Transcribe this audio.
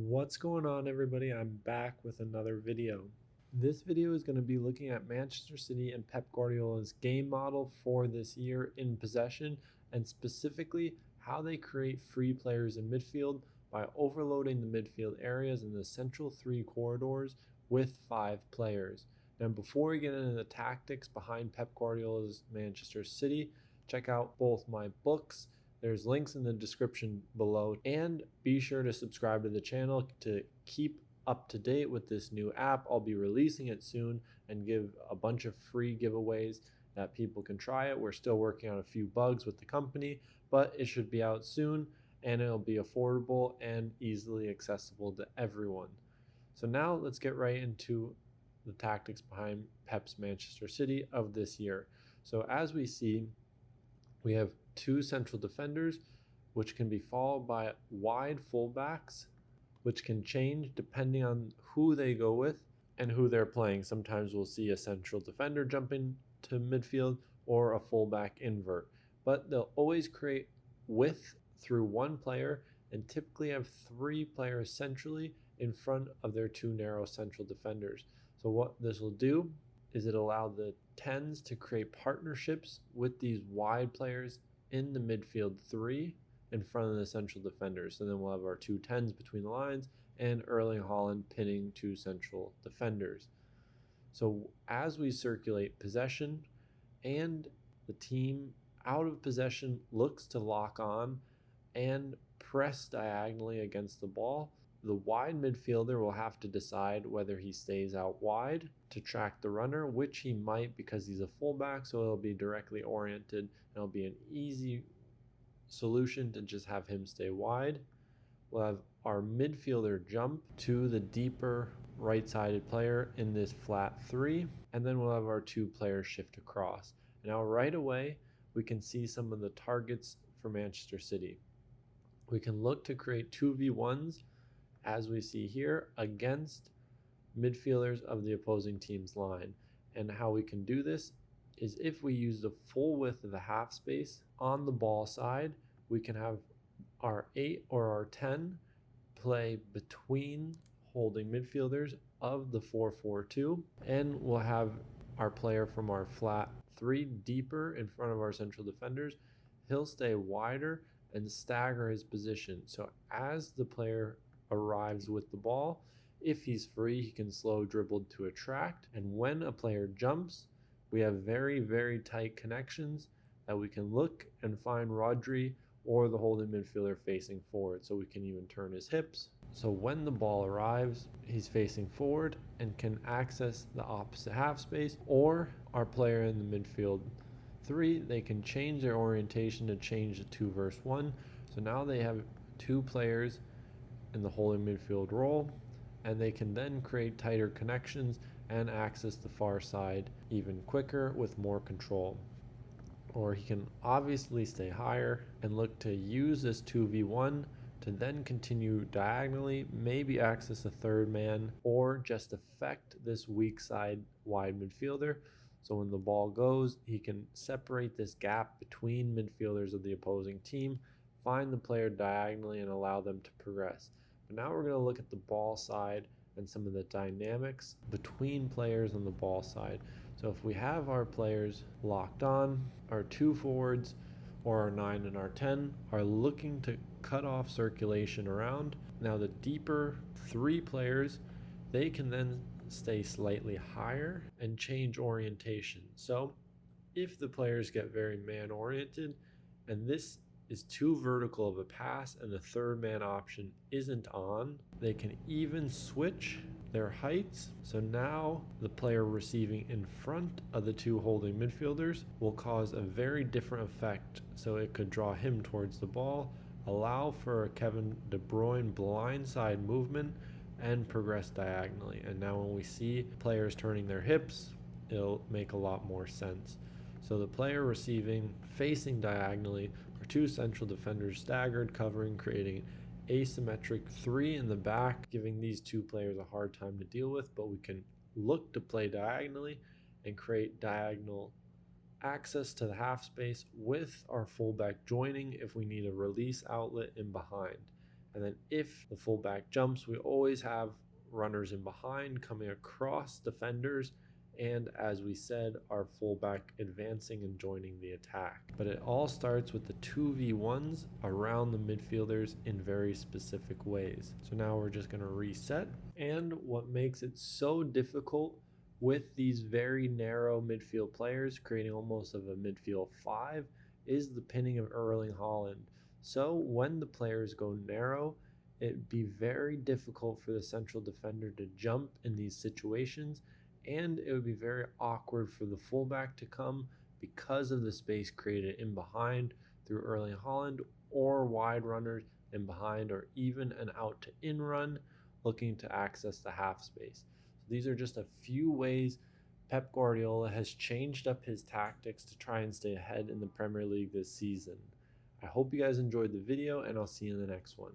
What's going on, everybody? I'm back with another video. This video is going to be looking at Manchester City and Pep Guardiola's game model for this year in possession, and specifically how they create free players in midfield by overloading the midfield areas in the central three corridors with 5 players. Now, before we get into the tactics behind Pep Guardiola's Manchester City, check out both my books. There's links in the description below, and be sure to subscribe to the channel to keep up to date with this new app. I'll be releasing it soon and give a bunch of free giveaways that people can try it. We're still working on a few bugs with the company, but it should be out soon and it'll be affordable and easily accessible to everyone. So now let's get right into the tactics behind Pep's Manchester City of this year. So as we see, we have 2 central defenders, which can be followed by wide fullbacks, which can change depending on who they go with and who they're playing. Sometimes we'll see a central defender jump into midfield or a fullback invert, but they'll always create width through one player and typically have 3 players centrally in front of their 2 narrow central defenders. So what this will do is it allow the 10s to create partnerships with these wide players in the midfield 3 in front of the central defenders. So then we'll have our 2 10s between the lines and Erling Haaland pinning 2 central defenders. So as we circulate possession and the team out of possession looks to lock on and press diagonally against the ball, the wide midfielder will have to decide whether he stays out wide to track the runner, which he might because he's a fullback, so it'll be directly oriented. It'll be an easy solution to just have him stay wide. We'll have our midfielder jump to the deeper right-sided player in this flat 3, and then we'll have our 2 players shift across. Now right away, we can see some of the targets for Manchester City. We can look to create 2v1s, as we see here, against midfielders of the opposing team's line. And how we can do this is if we use the full width of the half space on the ball side, we can have our 8 or our 10 play between holding midfielders of the 4-4-2, and we'll have our player from our flat 3 deeper in front of our central defenders. He'll stay wider and stagger his position. So as the player arrives with the ball, if he's free, he can slow dribble to attract, and when a player jumps, we have very, very tight connections that we can look and find Rodri or the holding midfielder facing forward, so we can even turn his hips. So when the ball arrives, he's facing forward and can access the opposite half space, or our player in the midfield 3, they can change their orientation to change the 2 versus 1. So now they have 2 players in the holding midfield role, and they can then create tighter connections and access the far side even quicker with more control. Or he can obviously stay higher and look to use this 2v1 to then continue diagonally, maybe access a 3rd man, or just affect this weak side wide midfielder. So when the ball goes, he can separate this gap between midfielders of the opposing team, find the player diagonally, and allow them to progress. But now we're going to look at the ball side and some of the dynamics between players on the ball side. So if we have our players locked on, our 2 forwards or our 9 and our 10 are looking to cut off circulation around. Now the deeper 3 players, they can then stay slightly higher and change orientation. So if the players get very man oriented and this is too vertical of a pass and the 3rd man option isn't on, they can even switch their heights. So now the player receiving in front of the 2 holding midfielders will cause a very different effect. So it could draw him towards the ball, allow for a Kevin De Bruyne blindside movement, and progress diagonally. And now when we see players turning their hips, it'll make a lot more sense. So the player receiving facing diagonally are 2 central defenders staggered, covering, creating asymmetric 3 in the back, giving these 2 players a hard time to deal with, but we can look to play diagonally and create diagonal access to the half space with our fullback joining if we need a release outlet in behind. And then if the fullback jumps, we always have runners in behind coming across defenders, and as we said, our fullback advancing and joining the attack. But it all starts with the 2v1s around the midfielders in very specific ways. So now we're just going to reset. And what makes it so difficult with these very narrow midfield players, creating almost of a midfield 5, is the pinning of Erling Haaland. So when the players go narrow, it'd be very difficult for the central defender to jump in these situations, and it would be very awkward for the fullback to come because of the space created in behind through Erling Haaland, or wide runners in behind, or even an out to in run looking to access the half space. So these are just a few ways Pep Guardiola has changed up his tactics to try and stay ahead in the Premier League this season. I hope you guys enjoyed the video, and I'll see you in the next one.